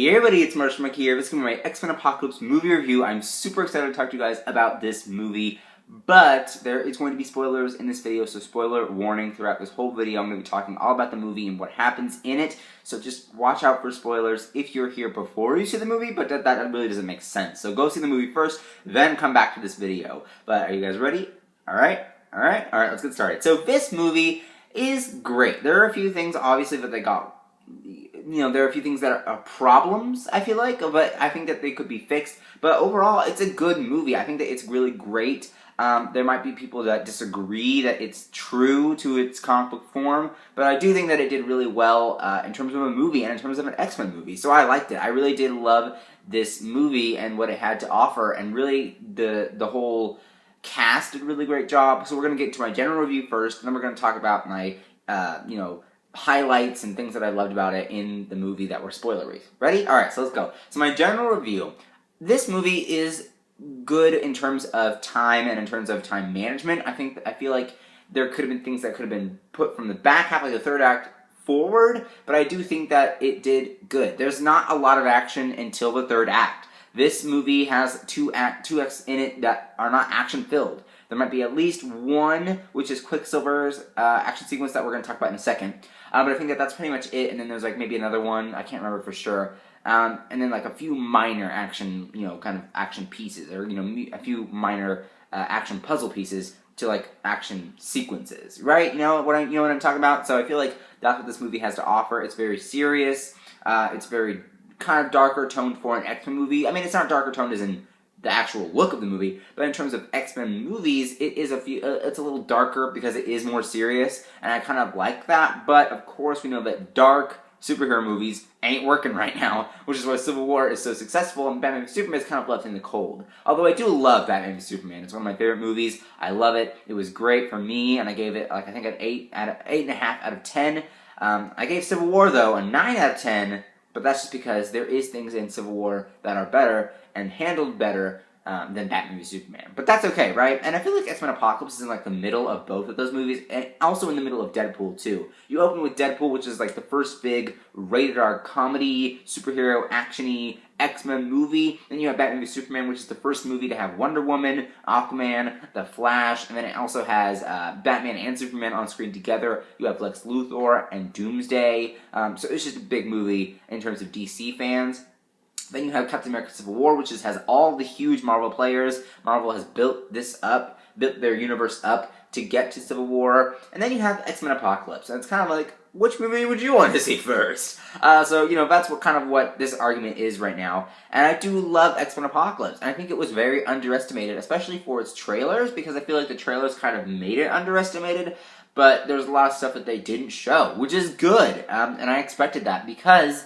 Hey everybody, it's Marshall Mike here. This is going to be my X-Men Apocalypse movie review. I'm super excited to talk to you guys about this movie, but there is going to be spoilers in this video, so spoiler warning throughout this whole video. I'm going to be talking all about the movie and what happens in it, so just watch out for spoilers if you're here before you see the movie, but that really doesn't make sense. So go see the movie first, then come back to this video. But are you guys ready? Alright, let's get started. So this movie is great. There are a few things, obviously, that they got. There are a few things that are problems, I feel like, but I think that they could be fixed. But overall, it's a good movie. I think that it's really great. There might be people that disagree that it's true to its comic book form, but I do think that it did really well in terms of a movie and in terms of an X-Men movie. So I liked it. I really did love this movie and what it had to offer, and really the whole cast did a really great job. So we're going to get into my general review first, and then we're going to talk about my, highlights and things that I loved about it in the movie that were spoilery. Ready? Alright, so let's go. So my general review. This movie is good in terms of time and in terms of time management. I feel like there could have been things that could have been put from the back half, like the third act, forward, but I do think that it did good. There's not a lot of action until the third act. This movie has two acts in it that are not action-filled. There might be at least one, which is Quicksilver's action sequence that we're going to talk about in a second. But I think that that's pretty much it, and then there's like maybe another one, I can't remember for sure. And then like a few minor action, kind of action pieces, or a few minor action puzzle pieces to like action sequences, right? You know what I'm talking about? So I feel like that's what this movie has to offer. It's very serious. It's very kind of darker toned for an X-Men movie. I mean, it's not darker toned as in the actual look of the movie, but in terms of X-Men movies, it's a little darker because it is more serious, and I kind of like that. But of course, we know that dark superhero movies ain't working right now, which is why Civil War is so successful, and Batman v Superman is kind of left in the cold. Although I do love Batman v Superman. It's one of my favorite movies. I love it. It was great for me, and I gave it I think an 8.5 out of 10. I gave Civil War though a 9 out of 10. But that's just because there is things in Civil War that are better and handled better than Batman v Superman. But that's okay, right? And I feel like X-Men Apocalypse is in like the middle of both of those movies, and also in the middle of Deadpool too. You open with Deadpool, which is like the first big rated R comedy, superhero, action-y X-Men movie. Then you have Batman v Superman, which is the first movie to have Wonder Woman, Aquaman, The Flash, and then it also has Batman and Superman on screen together. You have Lex Luthor and Doomsday. So it's just a big movie in terms of DC fans. Then you have Captain America Civil War, which has all the huge Marvel players. Marvel has built their universe up to get to Civil War. And then you have X-Men Apocalypse. And it's kind of like, which movie would you want to see first? So that's what this argument is right now. And I do love X-Men Apocalypse. And I think it was very underestimated, especially for its trailers, because I feel like the trailers kind of made it underestimated. But there's a lot of stuff that they didn't show, which is good. And I expected that, because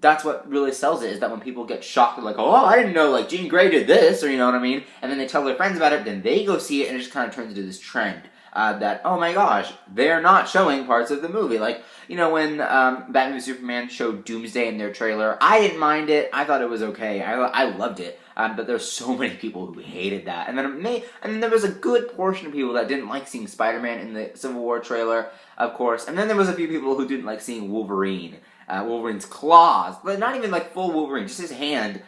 that's what really sells it, is that when people get shocked, they're like, oh, I didn't know, like, Jean Grey did this, or you know what I mean? And then they tell their friends about it, then they go see it, and it just kind of turns into this trend. That, oh my gosh, they're not showing parts of the movie. Like, when Batman v Superman showed Doomsday in their trailer, I didn't mind it. I thought it was okay. I loved it. But there's so many people who hated that. And then there was a good portion of people that didn't like seeing Spider-Man in the Civil War trailer, of course. And then there was a few people who didn't like seeing Wolverine. Wolverine's claws, but not even like full Wolverine, just his hand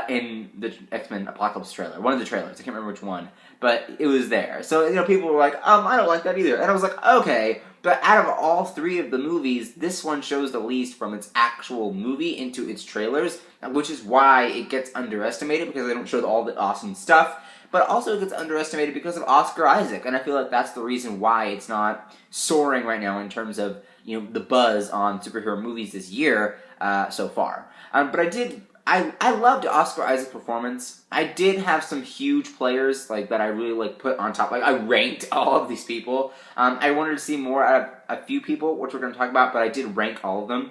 in the X-Men Apocalypse trailer. One of the trailers, I can't remember which one, but it was there. So, people were like, I don't like that either. And I was like, okay, but out of all three of the movies, this one shows the least from its actual movie into its trailers, which is why it gets underestimated, because they don't show all the awesome stuff. But also it gets underestimated because of Oscar Isaac, and I feel like that's the reason why it's not soaring right now in terms of the buzz on superhero movies this year so far. But I loved Oscar Isaac's performance. I did have some huge players that I really put on top. I ranked all of these people. I wanted to see more out of a few people, which we're going to talk about, but I did rank all of them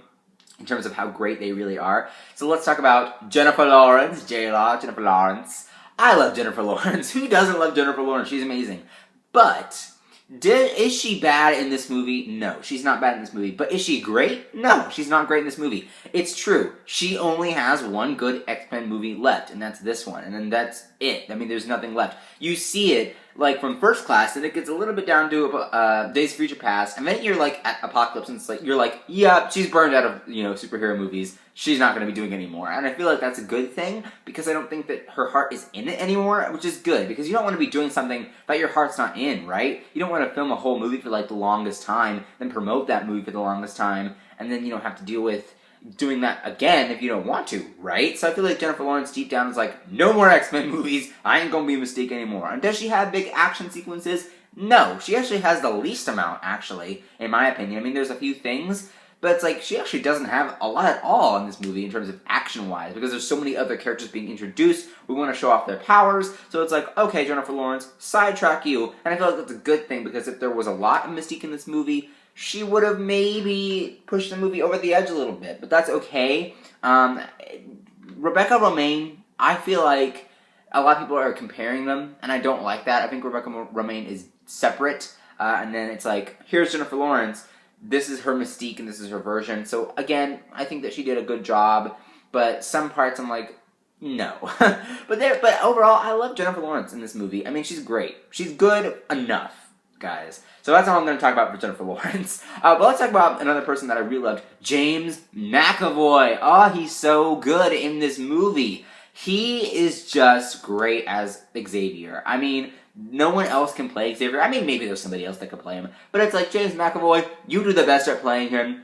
in terms of how great they really are. So let's talk about Jennifer Lawrence, J-Law, Jennifer Lawrence. I love Jennifer Lawrence. Who doesn't love Jennifer Lawrence? She's amazing. But is she bad in this movie? No, she's not bad in this movie. But is she great? No, she's not great in this movie. It's true. She only has one good X-Men movie left, and that's this one. And then that's it. I mean, there's nothing left. You see it like from First Class, and it gets a little bit down to Days of Future Past, and then you're like at Apocalypse, and it's like you're like, yeah, she's burned out of superhero movies. She's not going to be doing it anymore, and I feel like that's a good thing because I don't think that her heart is in it anymore, which is good because you don't want to be doing something that your heart's not in, right? You don't want to film a whole movie for like the longest time, then promote that movie for the longest time, and then you don't have to deal with doing that again if you don't want to, right? So I feel like Jennifer Lawrence deep down is like, no more X-Men movies, I ain't gonna be a mistake anymore. And does she have big action sequences? No, she actually has the least amount, actually, in my opinion. I mean, there's a few things, but it's like, she actually doesn't have a lot at all in this movie in terms of action-wise, because there's so many other characters being introduced, we want to show off their powers, so it's like, okay, Jennifer Lawrence, sidetrack you, and I feel like that's a good thing, because if there was a lot of Mystique in this movie, she would have maybe pushed the movie over the edge a little bit, but that's okay. Rebecca Romijn, I feel like a lot of people are comparing them, and I don't like that. I think Rebecca Romijn is separate, and then it's like, here's Jennifer Lawrence, this is her Mystique, and this is her version. So again, I think that she did a good job, but some parts I'm like, no. but overall, I love Jennifer Lawrence in this movie. I mean, she's great. She's good enough, guys. So that's all I'm going to talk about for Jennifer Lawrence. But let's talk about another person that I really loved, James McAvoy. Oh, he's so good in this movie. He is just great as Xavier. I mean, no one else can play Xavier. I mean, maybe there's somebody else that could play him. But it's like, James McAvoy, you do the best at playing him.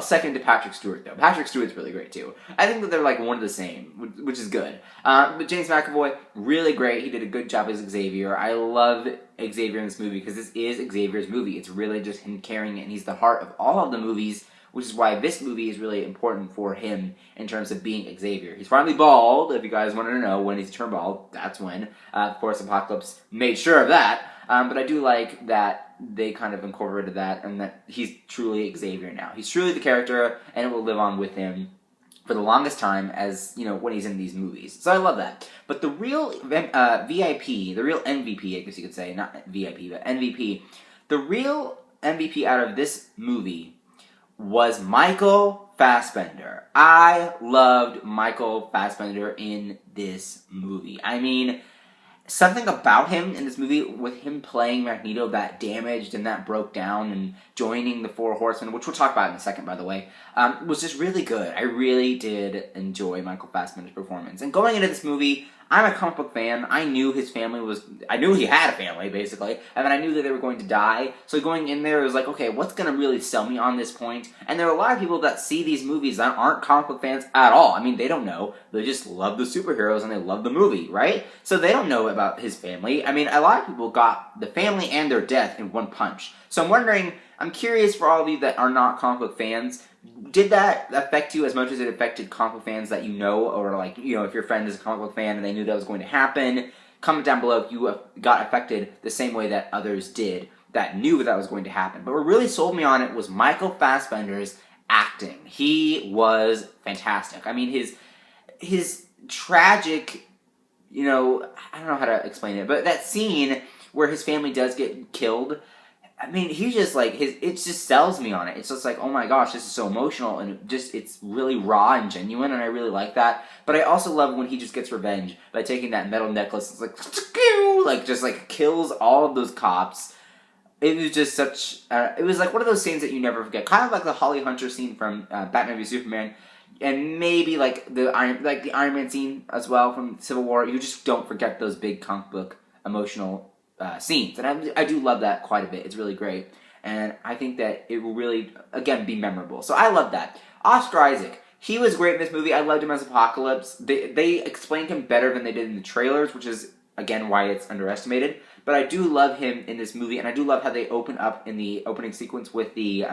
Second to Patrick Stewart, though. Patrick Stewart's really great, too. I think that they're, like, one of the same, which is good. But James McAvoy, really great. He did a good job as Xavier. I love Xavier in this movie because this is Xavier's movie. It's really just him carrying it, and he's the heart of all of the movies, which is why this movie is really important for him in terms of being Xavier. He's finally bald, if you guys wanted to know when he's turned bald. That's when. Of course, Apocalypse made sure of that. But I do like that they kind of incorporated that and that he's truly Xavier now. He's truly the character, and it will live on with him for the longest time as, when he's in these movies. So I love that. But the real VIP, the real MVP, I guess you could say, not VIP, but MVP, the real MVP out of this movie was Michael Fassbender. I loved Michael Fassbender in this movie. I mean, something about him in this movie, with him playing Magneto that damaged and that broke down and joining the Four Horsemen, which we'll talk about in a second, by the way, was just really good. I really did enjoy Michael Fassbender's performance. And going into this movie, I'm a comic book fan. I knew I knew he had a family, basically, and then I knew that they were going to die. So going in there, it was like, okay, what's going to really sell me on this point? And there are a lot of people that see these movies that aren't comic book fans at all. I mean, they don't know. They just love the superheroes and they love the movie, right? So they don't know about his family. I mean, a lot of people got the family and their death in one punch. So I'm curious for all of you that are not comic book fans, did that affect you as much as it affected comic book fans that you know, or like, if your friend is a comic book fan and they knew that was going to happen? Comment down below if you got affected the same way that others did that knew that was going to happen. But what really sold me on it was Michael Fassbender's acting. He was fantastic. I mean, his tragic, I don't know how to explain it, but that scene where his family does get killed, I mean, he just, like, it just sells me on it. It's just like, oh my gosh, this is so emotional, and it's really raw and genuine, and I really like that. But I also love when he just gets revenge by taking that metal necklace, it's like, just, like, kills all of those cops. It was just such, it was like one of those scenes that you never forget. Kind of like the Holly Hunter scene from Batman v Superman, and maybe, like, the Iron Man scene as well from Civil War. You just don't forget those big comic book emotional scenes, and I do love that quite a bit. It's really great, and I think that it will really, again, be memorable. So I love that. Oscar Isaac, he was great in this movie. I loved him as Apocalypse. They explained him better than they did in the trailers, which is, again, why it's underestimated. But I do love him in this movie, and I do love how they open up in the opening sequence with the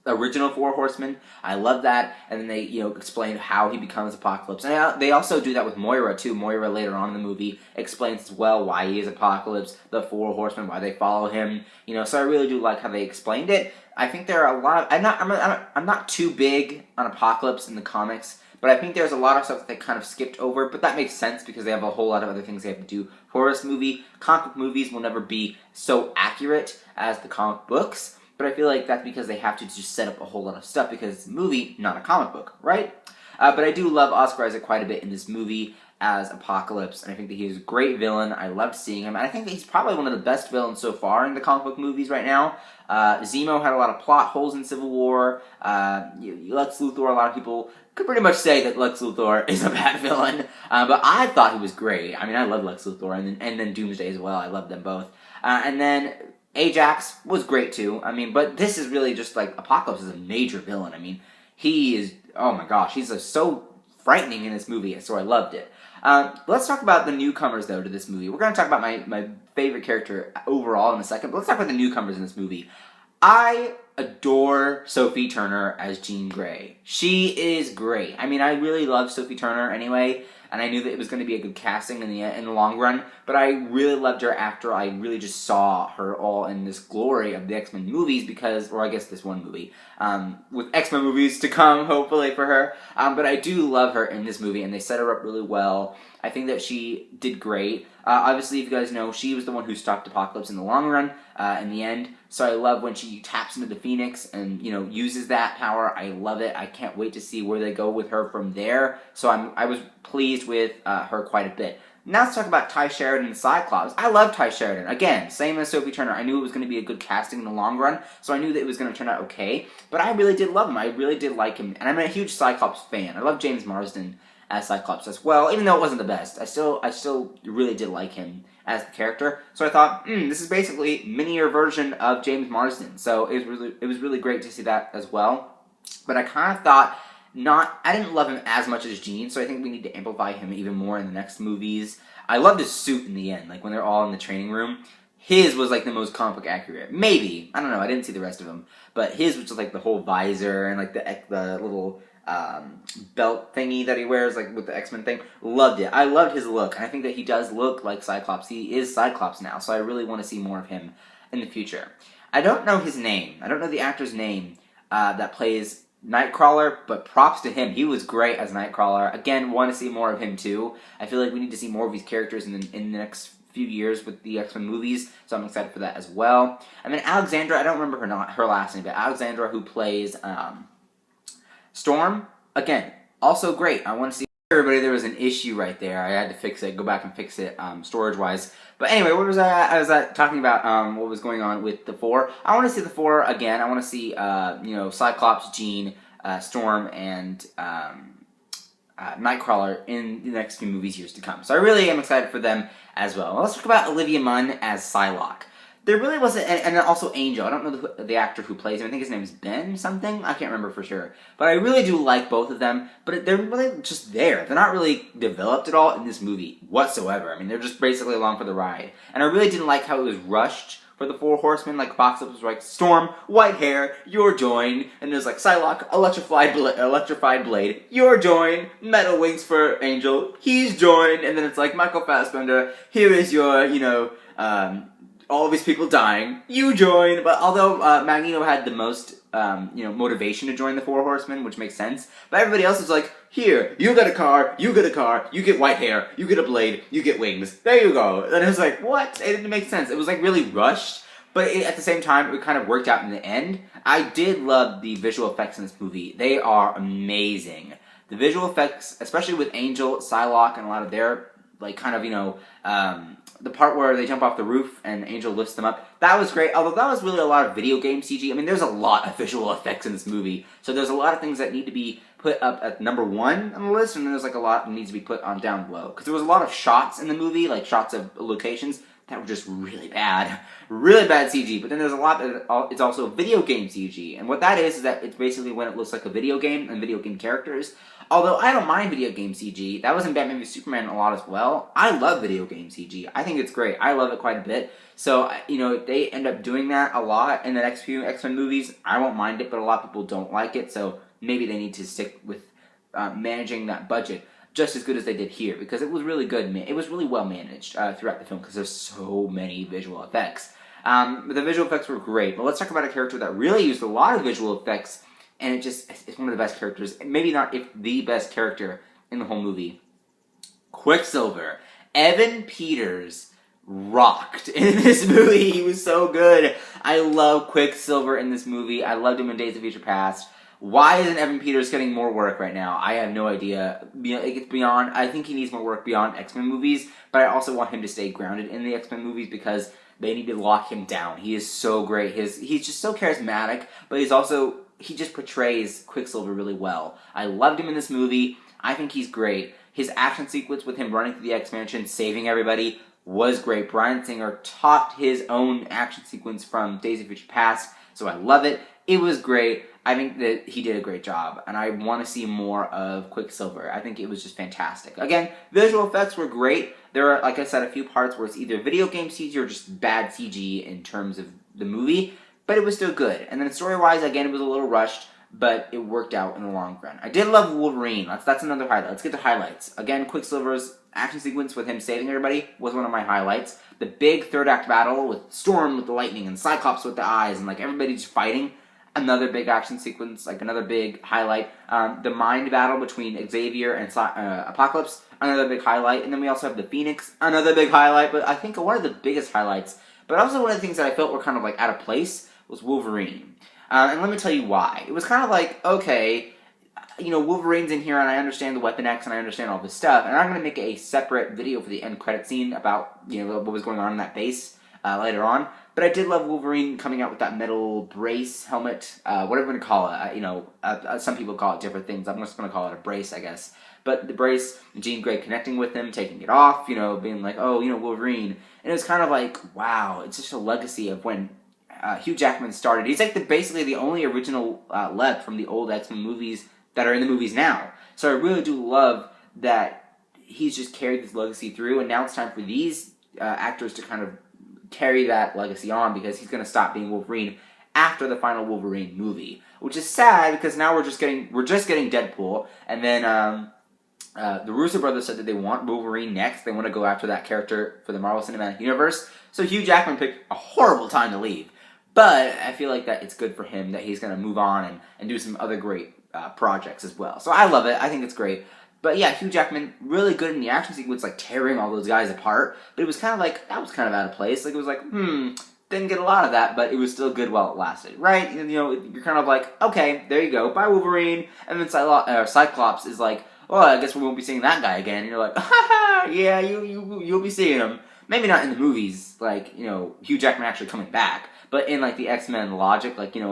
original Four Horsemen. I love that, and then they, explain how he becomes Apocalypse. And they also do that with Moira, too. Moira, later on in the movie, explains as well why he is Apocalypse, the Four Horsemen, why they follow him. So I really do like how they explained it. I think there are a lot of... I'm not too big on Apocalypse in the comics, but I think there's a lot of stuff that they kind of skipped over, but that makes sense because they have a whole lot of other things they have to do for this movie. Comic book movies will never be so accurate as the comic books, but I feel like that's because they have to just set up a whole lot of stuff because it's a movie, not a comic book, right? But I do love Oscar Isaac quite a bit in this movie. as Apocalypse, and I think that he is a great villain. I loved seeing him, and I think that he's probably one of the best villains so far in the comic book movies right now. Zemo had a lot of plot holes in Civil War. Lex Luthor, a lot of people could pretty much say that Lex Luthor is a bad villain, but I thought he was great. I mean, I love Lex Luthor, and then Doomsday as well. I love them both. And then Ajax was great too. I mean, but this is really just like Apocalypse is a major villain. I mean, he is, oh my gosh, he's so frightening in this movie, so I loved it. Let's talk about the newcomers, though, to this movie. We're going to talk about my favorite character overall in a second, but let's talk about the newcomers in this movie. I adore Sophie Turner as Jean Grey. She is great. I mean, I really love Sophie Turner anyway, and I knew that it was going to be a good casting in the long run, but I really loved her after I really just saw her all in this glory of the X-Men movies or I guess this one movie, with X-Men movies to come, hopefully, for her. But I do love her in this movie, and they set her up really well. I think that she did great. Obviously, if you guys know, she was the one who stopped Apocalypse in the long run, in the end. So I love when she taps into the Phoenix and, uses that power. I love it. I can't wait to see where they go with her from there. So I was pleased with her quite a bit. Now let's talk about Ty Sheridan and Cyclops. I love Ty Sheridan. Again, same as Sophie Turner. I knew it was going to be a good casting in the long run, so I knew that it was going to turn out okay. But I really did love him. I really did like him. And I'm a huge Cyclops fan. I love James Marsden as Cyclops as well, even though it wasn't the best. I still really did like him as the character. So I thought, this is basically minier version of James Marsden. So it was really great to see that as well. But I kind of thought I didn't love him as much as Jean, so I think we need to amplify him even more in the next movies. I loved his suit in the end, like when they're all in the training room. His was like the most comic book accurate. Maybe. I don't know, I didn't see the rest of them. But his was just like the whole visor and like the little belt thingy that he wears, like with the X-Men thing. Loved it. I loved his look, and I think that he does look like Cyclops. He is Cyclops now, so I really want to see more of him in the future. I don't know his name. I don't know the actor's name that plays Nightcrawler, but props to him. He was great as Nightcrawler. Again, want to see more of him too. I feel like we need to see more of these characters in the next few years with the X-Men movies, so I'm excited for that as well. And then Alexandra, I don't remember her last name, but Alexandra, who plays Storm, again, also great. I want to see everybody. There was an issue right there. I had to fix it, go back and fix it storage-wise. But anyway, what was I was talking about what was going on with the four. I want to see the four again. I want to see Cyclops, Jean, Storm, and Nightcrawler in the next few movies years to come. So I really am excited for them as well. Let's talk about Olivia Munn as Psylocke. There really wasn't, and also Angel. I don't know the actor who plays him. I think his name is Ben something. I can't remember for sure. But I really do like both of them. But they're really just there. They're not really developed at all in this movie whatsoever. I mean, they're just basically along for the ride. And I really didn't like how it was rushed for the Four Horsemen. Like, Apocalypse was like, Storm, white hair, you're joined. And there's like, Psylocke, electrified blade, you're joined. Metal wings for Angel, he's joined. And then it's like, Michael Fassbender, here is your, all of these people dying, you join. But although Magneto had the most, motivation to join the Four Horsemen, which makes sense, but everybody else is like, here, you get a car, you get white hair, you get a blade, you get wings, there you go. And it was like, what? It didn't make sense. It was like really rushed, but at the same time, it kind of worked out in the end. I did love the visual effects in this movie. They are amazing. The visual effects, especially with Angel, Psylocke, and a lot of their, like, kind of, the part where they jump off the roof and Angel lifts them up, that was great, although that was really a lot of video game CG. I mean, there's a lot of visual effects in this movie, so there's a lot of things that need to be put up at number 1 on the list, and there's like a lot that needs to be put on down below. Because there was a lot of shots in the movie, like shots of locations, that were just really bad CG, but then there's a lot that it's also video game CG, and what that is that it's basically when it looks like a video game and video game characters. Although I don't mind video game CG, that was in Batman v Superman a lot as well. I love video game CG. I think it's great. I love it quite a bit. So, if they end up doing that a lot in the next few X-Men movies, I won't mind it, but a lot of people don't like it, so maybe they need to stick with managing that budget just as good as they did here, because it was really good. It was really well managed throughout the film, because there's so many visual effects. But the visual effects were great. But let's talk about a character that really used a lot of visual effects, and it's one of the best characters, maybe not if the best character in the whole movie. Quicksilver. Evan Peters rocked in this movie. He was so good. I love Quicksilver in this movie. I loved him in Days of Future Past. Why isn't Evan Peters getting more work right now? I have no idea. It's beyond. I think he needs more work beyond X-Men movies, but I also want him to stay grounded in the X-Men movies because they need to lock him down. He is so great. He's just so charismatic, but he just portrays Quicksilver really well. I loved him in this movie. I think he's great. His action sequence with him running through the X-Mansion, saving everybody, was great. Bryan Singer topped his own action sequence from Days of Future Past, so I love it. It was great. I think that he did a great job, and I want to see more of Quicksilver. I think it was just fantastic. Again, visual effects were great. There are, like I said, a few parts where it's either video game CG or just bad CG in terms of the movie, but it was still good. And then story-wise, again, it was a little rushed, but it worked out in the long run. I did love Wolverine. That's another highlight. Let's get to highlights. Again, Quicksilver's action sequence with him saving everybody was one of my highlights. The big third act battle with Storm with the lightning and Cyclops with the eyes and like everybody just fighting. Another big action sequence, like another big highlight. The mind battle between Xavier and Apocalypse, another big highlight. And then we also have the Phoenix, another big highlight. But I think one of the biggest highlights, but also one of the things that I felt were kind of like out of place, was Wolverine. And let me tell you why. It was kind of like, okay, you know, Wolverine's in here and I understand the Weapon X and I understand all this stuff. And I'm going to make a separate video for the end credit scene about, you know, what was going on in that base later on. But I did love Wolverine coming out with that metal brace, helmet, whatever you want to call it. Some people call it different things. I'm just going to call it a brace, I guess. But the brace, Jean Grey connecting with him, taking it off, you know, being like, oh, you know, Wolverine. And it was kind of like, wow, it's just a legacy of when Hugh Jackman started. He's like basically the only original left from the old X-Men movies that are in the movies now. So I really do love that he's just carried this legacy through, and now it's time for these actors to kind of carry that legacy on, because he's going to stop being Wolverine after the final Wolverine movie, which is sad because now we're just getting Deadpool, and then the Russo brothers said that they want Wolverine next. They want to go after that character for the Marvel Cinematic Universe. So Hugh Jackman picked a horrible time to leave, but I feel like that it's good for him that he's going to move on and do some other great projects as well. So I love it. I think it's great. But yeah, Hugh Jackman, really good in the action sequence, like tearing all those guys apart. But it was kind of like, that was kind of out of place. Like, it was like, didn't get a lot of that, but it was still good while it lasted, right? You know, you're kind of like, okay, there you go, bye Wolverine. And then Cyclops is like, well, I guess we won't be seeing that guy again. And you're like, yeah, you'll be seeing him. Maybe not in the movies, like, you know, Hugh Jackman actually coming back, but in like the X-Men logic, like, you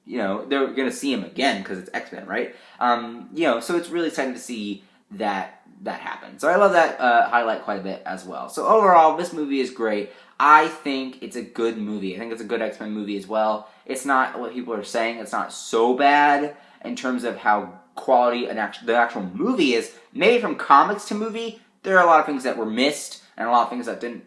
know, they're gonna see him again because it's X-Men, right? You know, so it's really exciting to see that happen. So I love that highlight quite a bit as well. So overall, this movie is great. I think it's a good movie. I think it's a good X-Men movie as well. It's not what people are saying. It's not so bad in terms of how quality the actual movie is. Maybe from comics to movie, there are a lot of things that were missed and a lot of things that didn't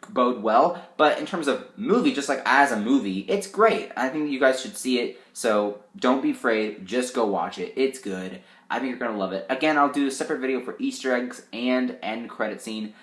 bode well. But in terms of movie, just like as a movie, it's great. I think you guys should see it. So don't be afraid. Just go watch it. It's good. I think you're going to love it. Again, I'll do a separate video for Easter eggs and end credit scene.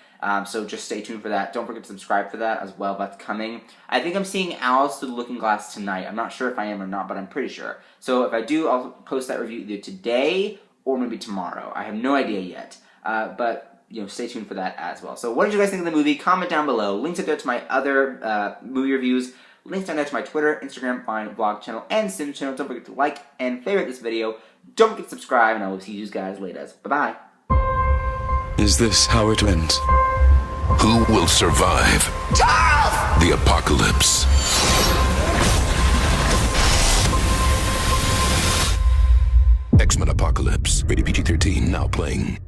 So just stay tuned for that. Don't forget to subscribe for that as well. That's coming. I think I'm seeing Alice Through the Looking Glass tonight. I'm not sure if I am or not, but I'm pretty sure. So if I do, I'll post that review either today or maybe tomorrow. I have no idea yet. But you know, stay tuned for that as well. So what did you guys think of the movie? Comment down below. Links up there to my other movie reviews. Links down there to my Twitter, Instagram, Vine, vlog channel, and Sim channel. Don't forget to like and favorite this video. Don't forget to subscribe, and I will see you guys later. Bye-bye. Is this how it ends? Who will survive the apocalypse? X-Men Apocalypse. Rated PG-13. Now playing.